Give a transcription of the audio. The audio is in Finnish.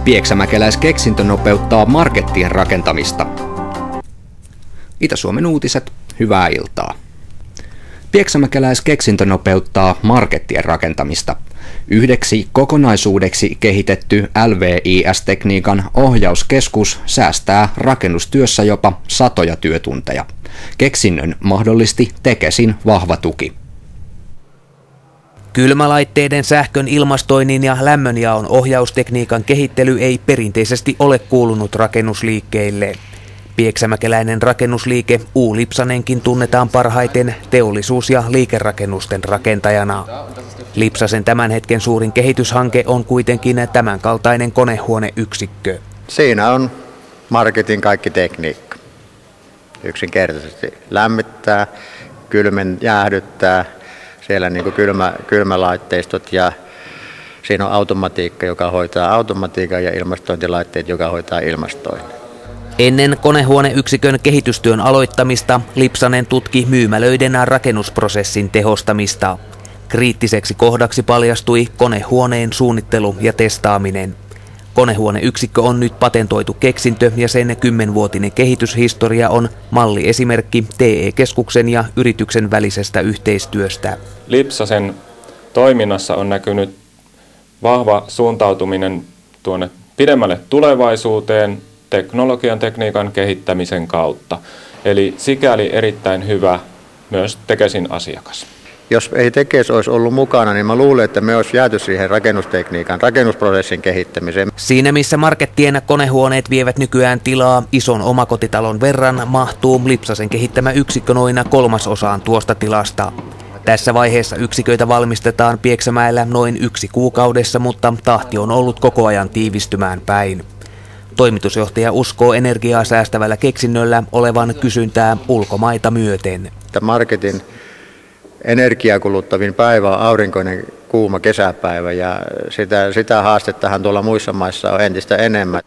Pieksämäkeläiskeksintö nopeuttaa markettien rakentamista. Itä-Suomen uutiset, hyvää iltaa. Pieksämäkeläiskeksintö nopeuttaa markettien rakentamista. Yhdeksi kokonaisuudeksi kehitetty LVIS-tekniikan ohjauskeskus säästää rakennustyössä jopa 100 työtunteja. Keksinnön mahdollisti Tekesin vahva tuki. Kylmälaitteiden, sähkön ilmastoinnin ja lämmönjaon ohjaustekniikan kehittely ei perinteisesti ole kuulunut rakennusliikkeille. Pieksämäkeläinen rakennusliike U. Lipsanenkin tunnetaan parhaiten teollisuus- ja liikerakennusten rakentajana. Lipsasen tämän hetken suurin kehityshanke on kuitenkin tämänkaltainen konehuoneyksikkö. Siinä on marketin kaikki tekniikka. Yksinkertaisesti lämmittää, jäähdyttää, siellä niin kuin kylmälaitteistot ja siinä on automatiikka, joka hoitaa automatiikan ja ilmastointilaitteet, joka hoitaa ilmastoinnin. Ennen konehuoneyksikön kehitystyön aloittamista Lipsanen tutki myymälöiden rakennusprosessin tehostamista. Kriittiseksi kohdaksi paljastui konehuoneen suunnittelu ja testaaminen. Konehuoneyksikkö on nyt patentoitu keksintö ja sen 10-vuotinen kehityshistoria on malliesimerkki TE-keskuksen ja yrityksen välisestä yhteistyöstä. Lipsasen toiminnassa on näkynyt vahva suuntautuminen tuonne pidemmälle tulevaisuuteen teknologian tekniikan kehittämisen kautta. Eli sikäli erittäin hyvä myös Tekesin asiakas. Jos ei Tekes olisi ollut mukana, niin mä luulen, että me olisi jääty siihen rakennustekniikan, rakennusprosessin kehittämiseen. Siinä missä markettien konehuoneet vievät nykyään tilaa ison omakotitalon verran, mahtuu Lipsasen kehittämä yksikkö noin 1/3 tuosta tilasta. Tässä vaiheessa yksiköitä valmistetaan Pieksämäellä noin 1 kuukaudessa, mutta tahti on ollut koko ajan tiivistymään päin. Toimitusjohtaja uskoo energiaa säästävällä keksinnöllä olevan kysyntää ulkomaita myöten. Marketin energiakuluttavin päivä on aurinkoinen kuuma kesäpäivä ja sitä haastettahan tuolla muissa maissa on entistä enemmän.